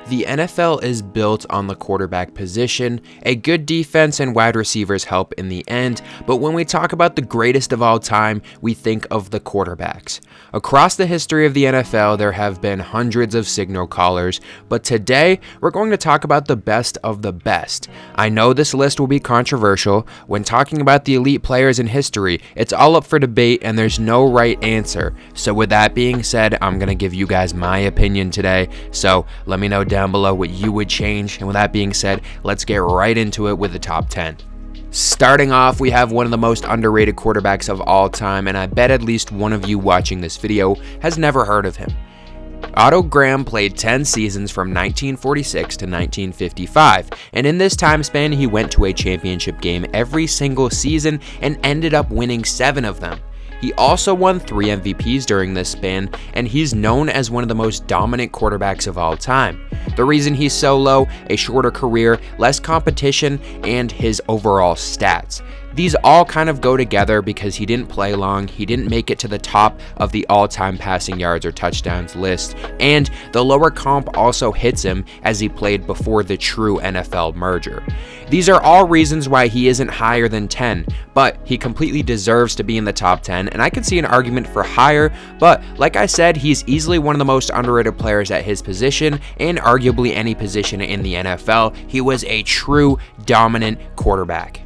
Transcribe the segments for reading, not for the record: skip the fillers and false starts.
The NFL is built on the quarterback position. A good defense and wide receivers help in the end, but when we talk about the greatest of all time, we think of the quarterbacks. Across the history of the NFL, there have been hundreds of signal callers, but today we're going to talk about the best of the best. I know this list will be controversial. When talking about the elite players in history, it's all up for debate and there's no right answer. So with that being said, I'm going to give you guys my opinion today. So let me know down below what you would change. And with that being said, let's get right into it with the top 10. Starting off, we have one of the most underrated quarterbacks of all time, and I bet at least one of you watching this video has never heard of him. Otto Graham played 10 seasons from 1946 to 1955, and in this time span, he went to a championship game every single season and ended up winning 7 of them. He also won 3 MVPs during this span, and he's known as one of the most dominant quarterbacks of all time. The reason he's so low, a shorter career, less competition, and his overall stats. These all kind of go together because he didn't play long, he didn't make it to the top of the all-time passing yards or touchdowns list, and the lower comp also hits him as he played before the true NFL merger. These are all reasons why he isn't higher than 10, but he completely deserves to be in the top 10, and I could see an argument for higher, but like I said, he's easily one of the most underrated players at his position, and arguably any position in the NFL. He was a true dominant quarterback.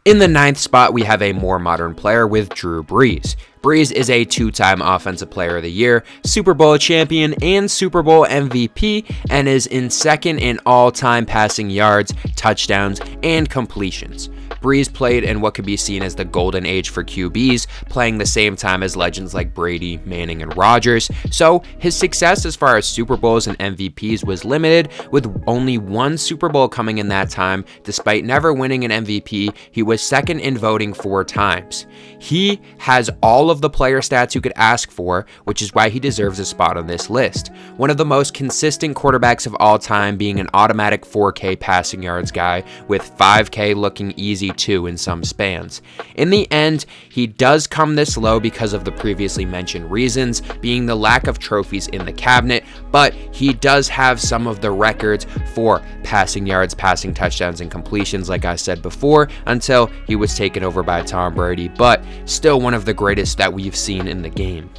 In the 9th spot, we have a more modern player with Drew Brees. Brees is a 2-time Offensive Player of the Year, Super Bowl champion, and Super Bowl MVP, and is in second in all-time passing yards, touchdowns, and completions. Brees played in what could be seen as the golden age for QBs, playing the same time as legends like Brady, Manning, and Rodgers, so his success as far as Super Bowls and MVPs was limited, with only 1 Super Bowl coming in that time. Despite never winning an MVP, he was second in voting 4 times. He has all of the player stats you could ask for, which is why he deserves a spot on this list. One of the most consistent quarterbacks of all time, being an automatic 4K passing yards guy, with 5K looking easy too in some spans. In the end, he does come this low because of the previously mentioned reasons, being the lack of trophies in the cabinet, but he does have some of the records for passing yards, passing touchdowns, and completions, like I said before, until he was taken over by Tom Brady, but still one of the greatest that we've seen in the game.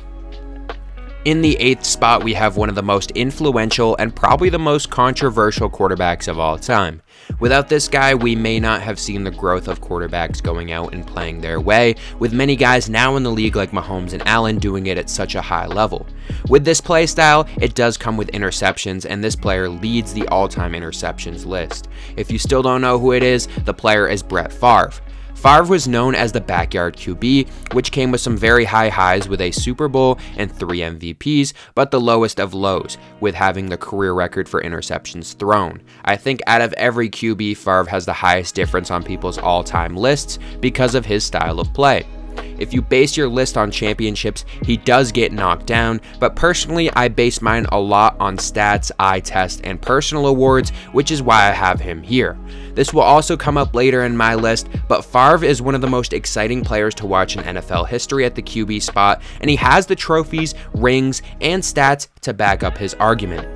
In the 8th spot, we have one of the most influential and probably the most controversial quarterbacks of all time. Without this guy, we may not have seen the growth of quarterbacks going out and playing their way, with many guys now in the league like Mahomes and Allen doing it at such a high level. With this play style, it does come with interceptions, and this player leads the all-time interceptions list. If you still don't know who it is, the player is Brett Favre. Favre was known as the backyard QB, which came with some very high highs with a Super Bowl and 3 MVPs, but the lowest of lows, with having the career record for interceptions thrown. I think out of every QB, Favre has the highest difference on people's all-time lists because of his style of play. If you base your list on championships, he does get knocked down, but personally, I base mine a lot on stats, eye test, and personal awards, which is why I have him here. This will also come up later in my list, but Favre is one of the most exciting players to watch in NFL history at the QB spot, and he has the trophies, rings, and stats to back up his argument.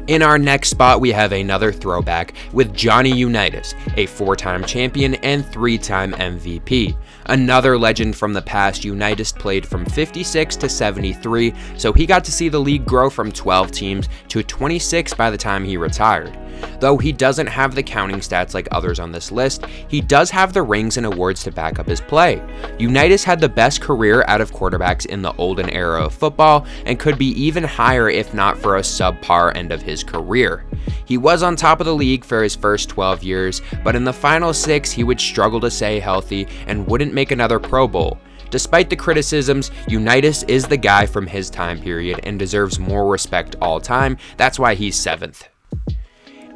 In our next spot, we have another throwback with Johnny Unitas, a 4-time champion and 3-time MVP. Another legend from the past, Unitas played from 56 to 73, so he got to see the league grow from 12 teams to 26 by the time he retired. Though he doesn't have the counting stats like others on this list, he does have the rings and awards to back up his play. Unitas had the best career out of quarterbacks in the olden era of football and could be even higher if not for a subpar end of his career. He was on top of the league for his first 12 years, but in the final 6 he would struggle to stay healthy and wouldn't make another Pro Bowl. Despite the criticisms, Unitas is the guy from his time period and deserves more respect all time. That's why he's 7th.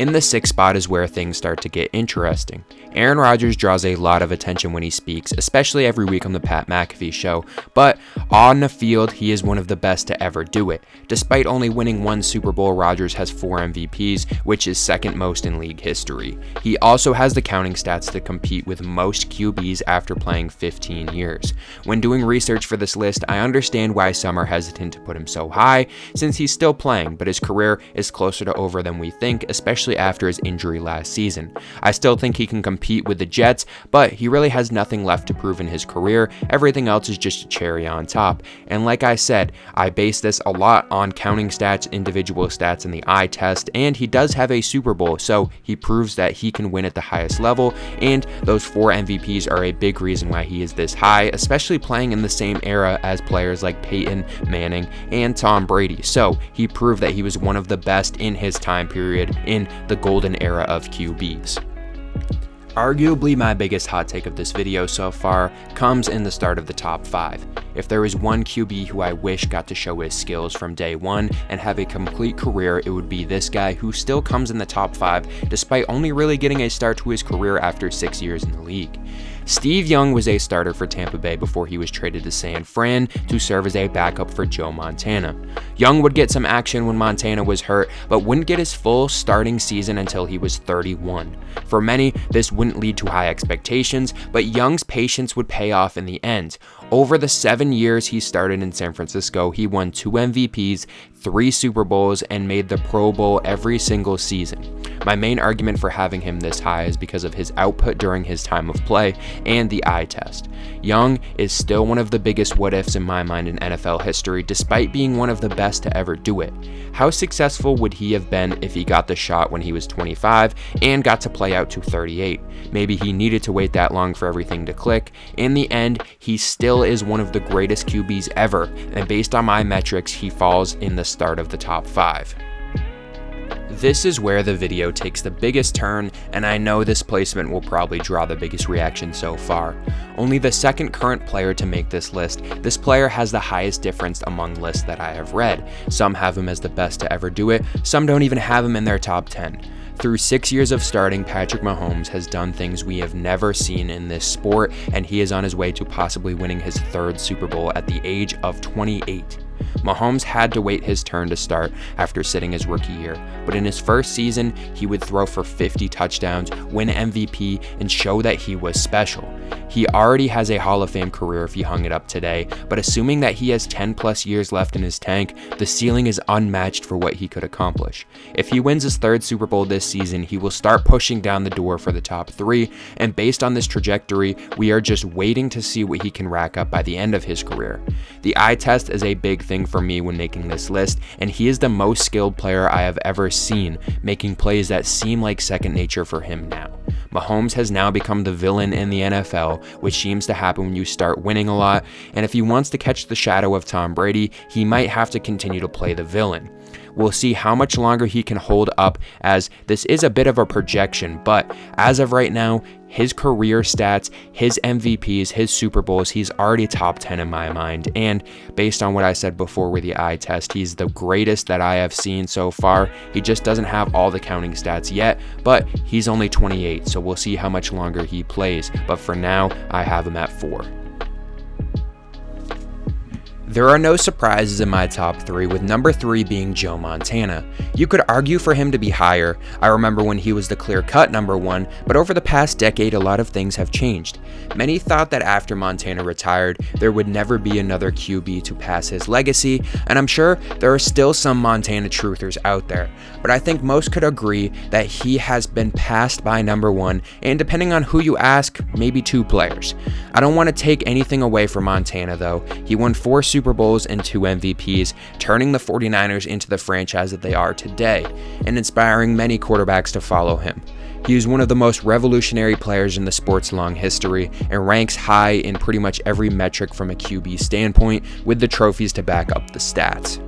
In the 6th spot is where things start to get interesting. Aaron Rodgers draws a lot of attention when he speaks, especially every week on the Pat McAfee show, but on the field, he is one of the best to ever do it. Despite only winning 1 Super Bowl, Rodgers has 4 MVPs, which is second most in league history. He also has the counting stats to compete with most QBs after playing 15 years. When doing research for this list, I understand why some are hesitant to put him so high, since he's still playing, but his career is closer to over than we think, especially after his injury last season. I still think he can compete with the Jets, but he really has nothing left to prove in his career. Everything else is just a cherry on top. And like I said, I base this a lot on counting stats, individual stats, and the eye test, and he does have a Super Bowl, so he proves that he can win at the highest level, and those 4 MVPs are a big reason why he is this high, especially playing in the same era as players like Peyton Manning and Tom Brady. So he proved that he was one of the best in his time period in the golden era of QBs. Arguably my biggest hot take of this video so far comes in the start of the top 5. If there is one QB who I wish got to show his skills from day one and have a complete career, it would be this guy who still comes in the top 5 despite only really getting a start to his career after 6 years in the league. Steve Young was a starter for Tampa Bay before he was traded to San Fran to serve as a backup for Joe Montana. Young would get some action when Montana was hurt, but wouldn't get his full starting season until he was 31. For many, this wouldn't lead to high expectations, but Young's patience would pay off in the end. Over the 7 years he started in San Francisco, he won 2 MVPs, 3 Super Bowls, and made the Pro Bowl every single season. My main argument for having him this high is because of his output during his time of play and the eye test. Young is still one of the biggest what-ifs in my mind in NFL history, despite being one of the best to ever do it. How successful would he have been if he got the shot when he was 25 and got to play out to 38? Maybe he needed to wait that long for everything to click. In the end, he still is one of the greatest QBs ever, and based on my metrics, he falls in the start of the top 5. This is where the video takes the biggest turn, and I know this placement will probably draw the biggest reaction so far. Only the second current player to make this list, this player has the highest difference among lists that I have read. Some have him as the best to ever do it, some don't even have him in their top 10. Through 6 years of starting, Patrick Mahomes has done things we have never seen in this sport, and he is on his way to possibly winning his 3rd Super Bowl at the age of 28. Mahomes had to wait his turn to start after sitting his rookie year, but in his first season, he would throw for 50 touchdowns, win MVP, and show that he was special. He already has a Hall of Fame career if he hung it up today, but assuming that he has 10 plus years left in his tank, the ceiling is unmatched for what he could accomplish. If he wins his 3rd Super Bowl this season, he will start pushing down the door for the top 3, and based on this trajectory, we are just waiting to see what he can rack up by the end of his career. The eye test is a big thing for me when making this list, and he is the most skilled player I have ever seen, making plays that seem like second nature for him now. Mahomes has now become the villain in the NFL, which seems to happen when you start winning a lot, and if he wants to catch the shadow of Tom Brady, he might have to continue to play the villain. We'll see how much longer he can hold up, as this is a bit of a projection, but as of right now, his career stats, his MVPs, his Super Bowls, he's already top 10 in my mind, and based on what I said before with the eye test, he's the greatest that I have seen so far. He just doesn't have all the counting stats yet, but he's only 28, so we'll see how much longer he plays, but for now, I have him at 4. There are no surprises in my top 3, with number 3 being Joe Montana. You could argue for him to be higher. I remember when he was the clear-cut number 1, but over the past decade, a lot of things have changed. Many thought that after Montana retired, there would never be another QB to pass his legacy, and I'm sure there are still some Montana truthers out there, but I think most could agree that he has been passed by number 1, and depending on who you ask, maybe 2 players. I don't want to take anything away from Montana though. He won 4 Super Bowls and 2 MVPs, turning the 49ers into the franchise that they are today, and inspiring many quarterbacks to follow him. He is one of the most revolutionary players in the sport's long history, and ranks high in pretty much every metric from a QB standpoint, with the trophies to back up the stats.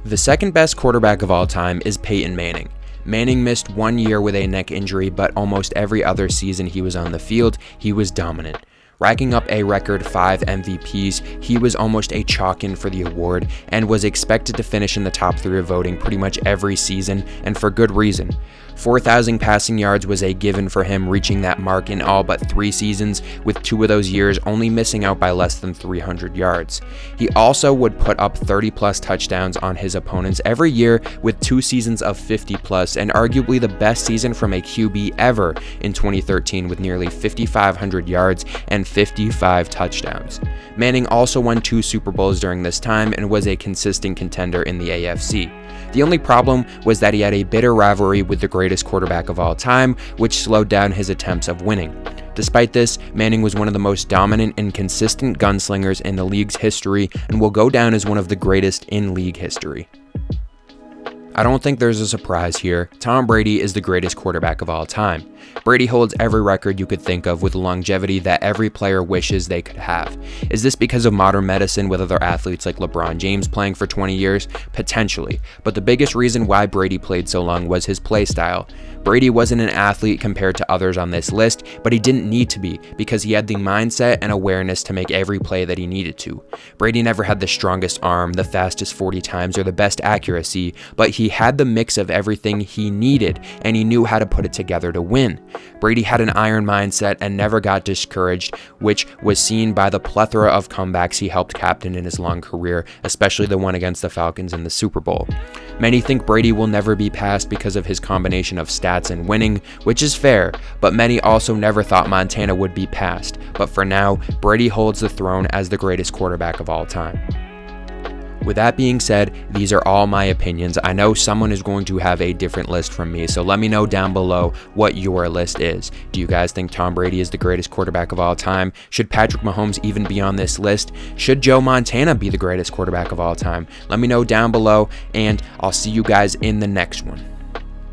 The second best quarterback of all time is Peyton Manning. Manning missed 1 year with a neck injury, but almost every other season he was on the field, he was dominant. Racking up a record 5 MVPs, he was almost a chalk-in for the award and was expected to finish in the top 3 of voting pretty much every season, and for good reason. 4,000 passing yards was a given for him, reaching that mark in all but 3 seasons, with 2 of those years only missing out by less than 300 yards. He also would put up 30-plus touchdowns on his opponents every year, with 2 seasons of 50-plus, and arguably the best season from a QB ever in 2013 with nearly 5,500 yards and 55 touchdowns. Manning also won 2 Super Bowls during this time and was a consistent contender in the AFC. The only problem was that he had a bitter rivalry with the greatest quarterback of all time, which slowed down his attempts of winning. Despite this, Manning was one of the most dominant and consistent gunslingers in the league's history and will go down as one of the greatest in league history. I don't think there's a surprise here. Tom Brady is the greatest quarterback of all time. Brady holds every record you could think of with longevity that every player wishes they could have. Is this because of modern medicine with other athletes like LeBron James playing for 20 years? Potentially. But the biggest reason why Brady played so long was his play style. Brady wasn't an athlete compared to others on this list, but he didn't need to be because he had the mindset and awareness to make every play that he needed to. Brady never had the strongest arm, the fastest 40 times, or the best accuracy, but he had the mix of everything he needed, and he knew how to put it together to win. Brady had an iron mindset and never got discouraged, which was seen by the plethora of comebacks he helped captain in his long career, especially the one against the Falcons in the Super Bowl. Many think Brady will never be passed because of his combination of stats and winning, which is fair, but many also never thought Montana would be passed. But for now, Brady holds the throne as the greatest quarterback of all time. With that being said, these are all my opinions. I know someone is going to have a different list from me, so let me know down below what your list is. Do you guys think Tom Brady is the greatest quarterback of all time? Should Patrick Mahomes even be on this list? Should Joe Montana be the greatest quarterback of all time? Let me know down below, and I'll see you guys in the next one.